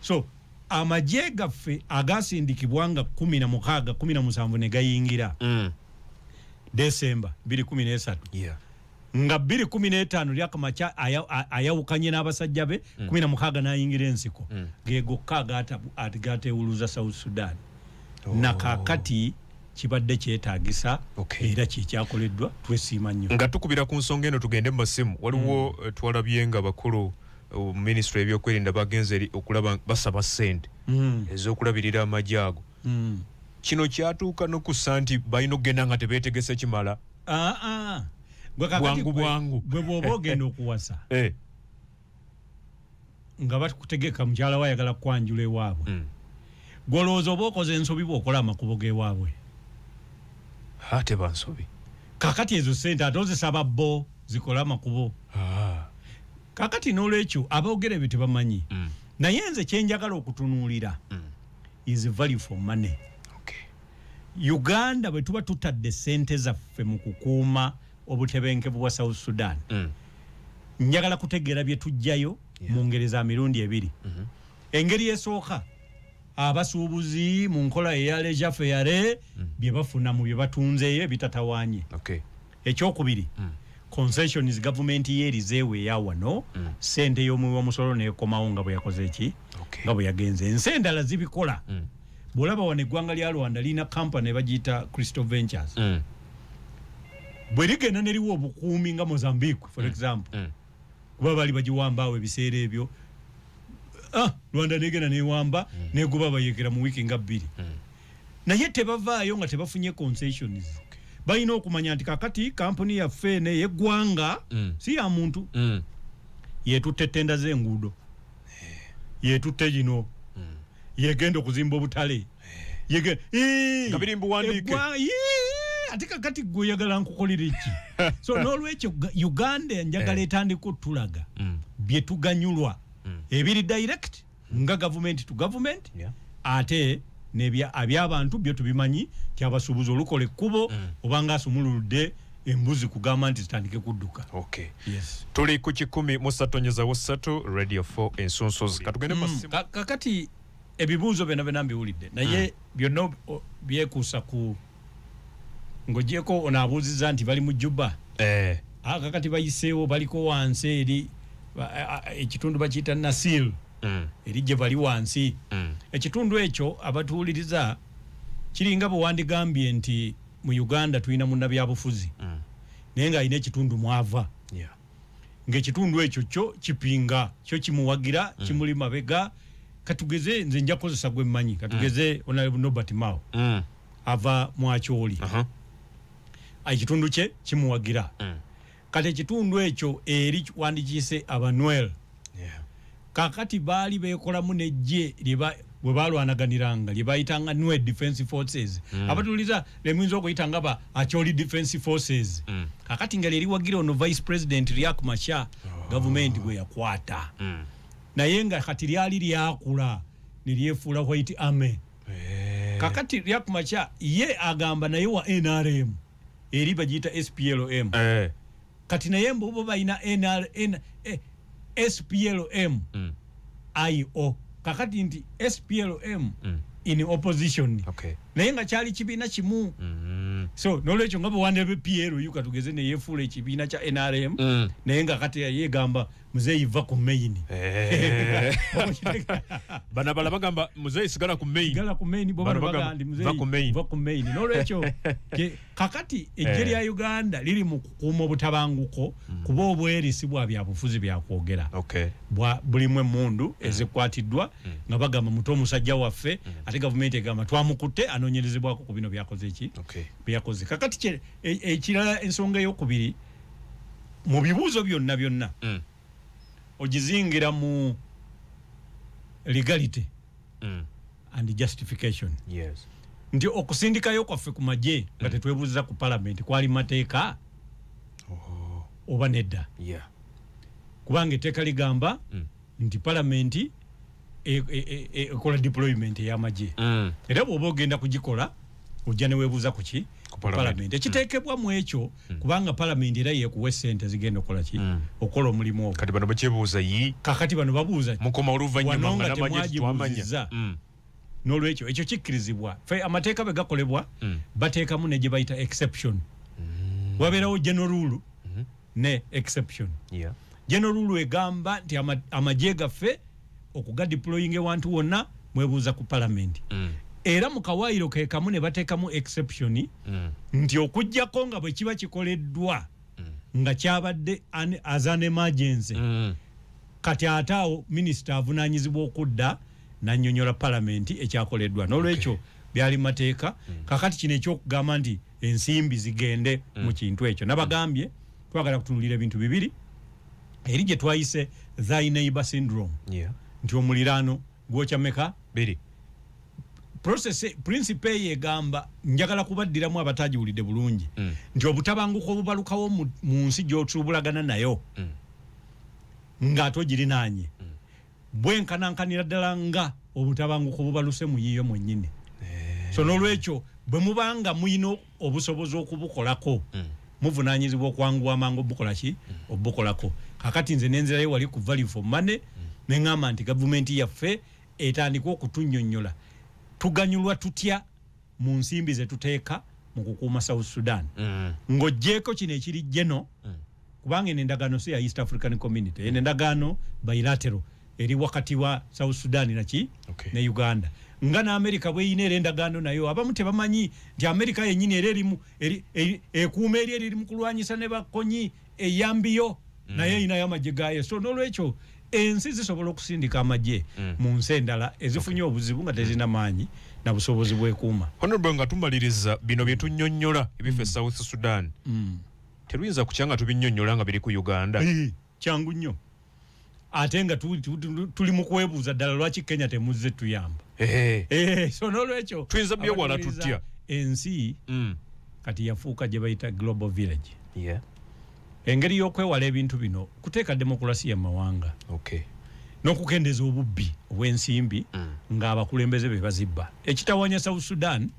So amagye gaffe agasindikibwa nga 16 17 ne gayingira December 2013 nga 2015 Riek Machar ayawukanye n'abasajja be 16 n'ayingira ensiko gegokka agatewuluza South Sudan na kakati kibadde kyetaagisa era kyekyakoleddwa twesiima nnyo nga tukubira ku nsonga eno tugende mu masimu waliwo twalabye nga bakulu ministry ebyokwerinda bagenze eri okulaba basaba ssente ez'okulabirira amagye ago kino kyatuuka n'okussa nti balina okugenda nga tebeetegese kimala bwangu gwe bw'oba ogenda okuwasa nga bakutegeka mukyala we ayagala kwanjula ewaabwe gwolowooza oba okoze ensobi bw'okola amakubo g'ewaabwe Ate bansobi. Kakati ezo sente atozesaba bo zikola makubo. Kakati n'olwekyo aboogera ebyo tebamanyi. Naye nze kyenjagala okutunuulira is value for money. Uganda bwe tuba tutadde sente zaffe mu kukuuma obutebenkevu bwa South Sudan. Njagala kutegeera bye tujjayo mu ngeri za mirundi ebiri. Engeri esooka abasuubuzi mu nkola eya leisure faire bye bafuna mu bye batunzeeyo ebitatawaanye. Ekyokubiri concessions government yeerizeewo eya wano sente y'omuwi omusolo n'ekomawo nga bwe yakoze eki nga bwe yagenze. Ensi endala zibikola. Bwolaba wano eggwanga lya Rwanda lina company bagiyita Crystal Ventures. Bwe ligenda ne liwa obukuumi nga Mozambique for example. Kuba bali bagiwambaawo ebiseera ebyo. Rwanda negenda newamba neguba bayekera mu wiki nga 2. Naye tebavaayo nga tebafunye concessions. Balina okumanya nti kakati kampuni yaffe ne yeggwanga si ya muntu. Yetutte tenda z'enguudo. Yetutte gino. Yegenda okuzimba obutale. Kabirimbu wandike. Ate kakati gwe oyagala nkukolera ki? So n'olwekyo Uganda njagala etandika otulaga bye tuganyulwa ebiri direct nga government to government ate aby'abantu byo tubimanyi ti abasuubuzi olukola ekkubo obanga asumuludde embuzi kugamba nti zitandike kudduka. Yes. Tuli ku 103.3 Radio 4 ensonsozi. Katugende masimu. Kakati ebibuuzo byonna mbiwulidde naye byonna byekuusa ku ng'ogyeko onaabuuziza nti bali mu Juba. Kakati bayiseewo baliko wansi eri ekitundu bakiyita Nasil. Eri gye bali wansi. Ekitundu ekyo abatuwuliriza kiringa bwe wandigambye nti mu Uganda tulina munnabyabufuzi naye ng'alina ekitundu mwava. Ng'ekitundu ekyo kyo kipinga kyo kimuwagira kimuli mabega. Katugeze nze nja kozesa gwe mmanyi katugeze Honorable Norbert Mao ava Mwakyoli. Ekitundu kye kimuwagira. Kati ekitundu ekyo eri wandikiise Abanwel. Kakati baali beekolamu n'ejje bwe balwanaganiranga lye bayitanga Nwe Defense Forces. Abatuliza lemuyinza okuyita nga Acholi Defense Forces. Kakati nga leriwagira ono Vice President Riek Machar government bwe yakwata. Naye nga kati lyali lyakula ne lyefuula White Army. Kakati Riek Machar ye agamba naye wa NRM eri bagiyita SPLM. Kati naye mbo bayina SPLM IO. Kakati nti SPLM in opposition. Naye nga kyali kibiina kimu. So n'olwekyo nga bwe wandebe PLU katugeze ne yeefuula ekibiina kya NRM naye nga kati yeegamba muzeeyi va ku main. Bana bala bagamba muzeeyi sigala ku main. Sigala ku main bo bana bagamba muzeeyi va ku main. N'olwekyo kakati ejje lya Uganda liri mu kukuuma obutabanguko kuba obwerisi bwa byabufuzi byakwogera. Bulimu emmundu ezikwatiddwa nga bagamba muto omusajja waffe ate gavumenti egamba twamukutte anoonyerezebwako ku bino byakoze eki byakoze. Kakati ekirala ensonga ey'okubiri mu bibuuzo byonna ogizingira mu legality and justification. Nti okusindikayo kwaffe ku magye nga tetwebuuziza ku parliament kwali mateeka oba nedda. Kubanga etteeka ligamba nti parliament ekola deployment ey'amagye. Era bw'oba ogenda kugikola ojja ne weebuuza ku ki ku parliament. Ekiteekebwa mu ekyo kubanga parliament era yeekuwa ssente zigenda okukola ki okukola omulimu ogwo. Kati bano bakyebuuza yi. Kakati bano babuuza mukoma oluvannyuma nga n'amagye twamanya. N'olwekyo ekyo kikkirizibwa. Ffe amateeka bwe gakolebwa bateekamu ne gye bayita exception. Wabeerawo general rule ne exception. General rule egamba nti amagye gaffe okuga deploying ewantu wonna mwebuuza ku parliament. Era mu kawaayiro ke kamu ne bateekamu exception nti okuggyako nga bwe kiba kikoleddwa nga kyabadde as an emergency. Kati ate awo minisita avunaanyizibwa okudda n'annyonnyola parliament ekyakoleddwa. N'olwekyo byali mateeka. Kakati kino ekyokugamba nti ensimbi zigende mu kintu ekyo. Nabagambye twagala kutunulira ebintu bibiri. Eri gye twayise thy neighbor syndrome. Nti omuliraano gw'okyameka process principle yegamba njagala kubaddiramu abatajiwulidde bulungi nti obutabanguko obubalukawo mu nsi gy'otubulagana nayo ng'ate ogirinaanye bwenkanankanira ddala nga obutabanguko bubaluse mu yiyo mwennyini so n'olwekyo bwe mubanga muyina obusobozi okubukolako muvunaanyizibwa okwanguwa amangu obukola ki obukolako kakati nze nenzirayo wali ku value for money neŋŋamba nti gavumenti yaffe etandika okutunnyonnyola tuganyulwa tutya mu nsimbi ze tuteeka mu kukuuma South Sudan ng'oggyeko kino ekiri jeno kubanga eno endagaano si ya East African Community eno endagaano bilateral eri wakati wa South Sudan ne Uganda nga na America bweyina era endagaano nayo abamu tebamanyi nti America yennyini era ekuuma eri mu kulwanyisa ne bakonyi eyambiyo naye eyinayo amagye gaayo so n'olwekyo ensi zisobola okusindika amagye mu nsi endala ezifunye obuzibu nga tezina maanyi na busobozi bwekuuma. Honorable nga tumaliriza bino bye tunnyonnyola ebife South Sudan teruyinza kukyanga tubinnyonnyola nga biri ku Uganda kyangu nnyo ate nga tuli mu kwebuuza ddala lwaki Kenya temuzze tuyamba so n'olwekyo tuyinza byewala tutya ensi kati yafuuka gye bayita global village engeri y'okwewala ebintu bino kuteeka demokrasiya mu mawanga n'okukendeeza obubbi obw'ensimbi ng'abakulembeze be bazibba ekitawanya South Sudan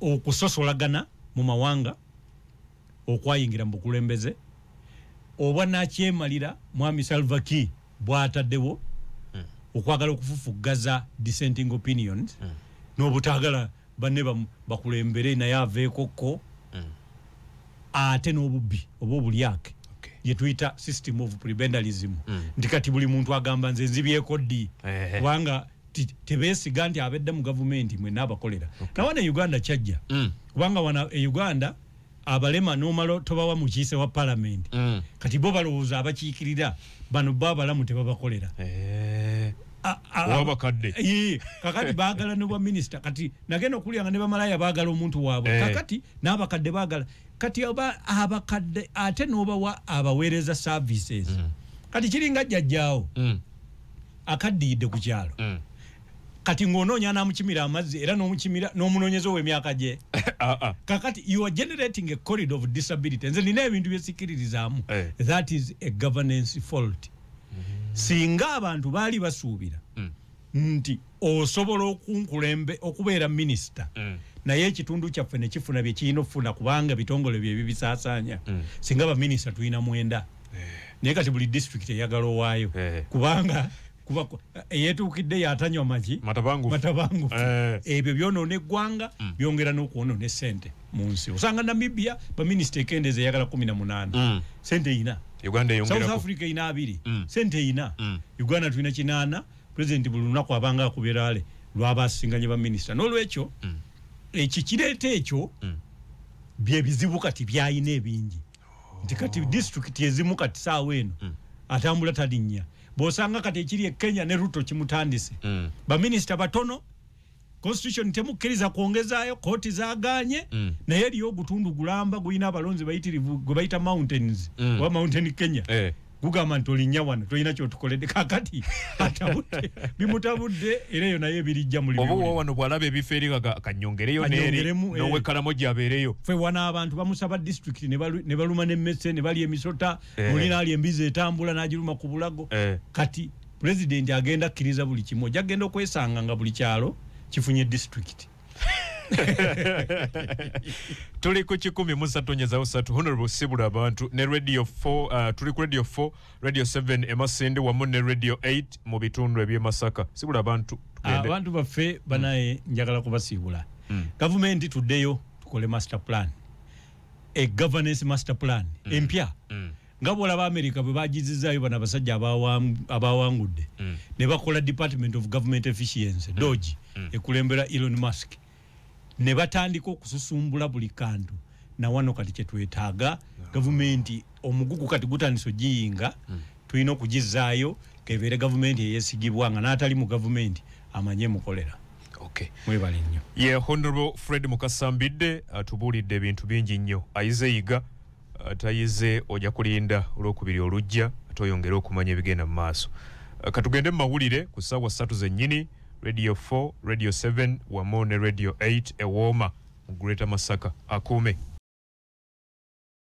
okusosolagana mu mawanga okwayingira mu bukulembeze oba nakyemalira mwami Salva Kiir bw'ataddewo okwagala okufufuggaza dissenting opinions n'obutaagala banne bakulembere naye aveekokko ate n'obubbi oba obulyake ye tuyita system of prebendalism nti kati buli muntu agamba nze nzibyeko ddi kubanga tebeesiga nti abedde mu gavumenti mwenna abakolera nawana Uganda kyajja kubanga wana Uganda abalema nomalo tobawa mu kiise wa parliament kati bo balowooza abakiikirira bano babalamu tebabakolera wabakadde kakati baagala ne bwa minister kati nagenda okulyanga ne bamalaya baagala omuntu waabwe kakati n'abakadde baagala kati abakadde ate n'obawa abaweereza services kati kiringa jjajjaawo akaddiyidde ku kyalo kati ng'onoonya n'amukimira amazzi era n'omukimira n'omunoonyeza ow'emyaka gye kakati you are generating a corridor of disability nze nina ebintu byesikiririzaamu that is a governance fault singa abantu baali basuubira nti osobola okubeera minisita naye ekitundu kyaffe ne kifuna bye kirina okufuna kubanga bitongole bye bibisaasaanya singa baminisita tulina 9 naye kati buli district eyagala owaayo kubanga eyetuukidde yatanywa magi matabangufu ebyo byonoona eggwanga byongera n'okwonoona essente mu nsi osanga Namibia baminisita ekendeeza eyagala 18 sente eyina South Africa ina 2 sente ina Uganda tulina 8 president buli lunaku abanga akubeerale lwabasinganye ba minister n'olwekyo ekikireeta ekyo bye bizibu kati byayina ebingi nti kati district ezimu kati saawa eno atambula talinnya bosanga kati ekiri e Kenya ne Ruto kimutandise ba minister batono constitution temukkiriza kwongezaayo kooti zaaganye naye eriyo ogutundu gulamba gulina abalonzi bayitirivu gwe bayita mountains wa mountain Kenya gugamba nti olinnya wano tolina kyotukoledde kakati atabudde bimutabudde era eyo naye birijja muli oba wano bwalaba ebifo eri kanyongereyo n'eri n'owekkalamo gyabeereyo ffe wana abantu bamusaba district ne baluma n'emmese ne balya emisota mulina ali embizi etambula n'agiruma ku bulago kati president agenda akkiriza buli kimu ojja agenda okwesanga nga buli kyalo kifunye district tuli ku 103 Honorable Sibula abantu ne Radio 4 tuli ku Radio 4 Radio 7 Emasinde wamu ne Radio 8 mu bitundu eby'e Masaka Sibula abantu abantu baffe banaye njagala kubasibula government tuddeyo tukole master plan a governance master plan empya nga bwolaba America bwe bagizizaayo bana basajja abawangudde ne bakola Department of Government Efficiency DOGE ekulembera Elon Musk ne batandika okususumbula buli kantu na wano kati kyetwetaaga gavumenti omugugu kati gutandise ogiyinga tulina okugizaayo kebeere gavumenti eyesigibwa nga n'atali mu gavumenti amanye mukolera mwebale nnyo ye Honorable Fred Mukasambidde atubuulidde ebintu bingi nnyo ayize yiga atayize ojja kulinda olwokubiri olujja ate oyongere okumanya ebigenda mu maaso katugende mu mawulire ku ssaawa 3 zennyini Radio 4, Radio 7 wamu ne Radio 8 ewooma mu Greater Masaka akuume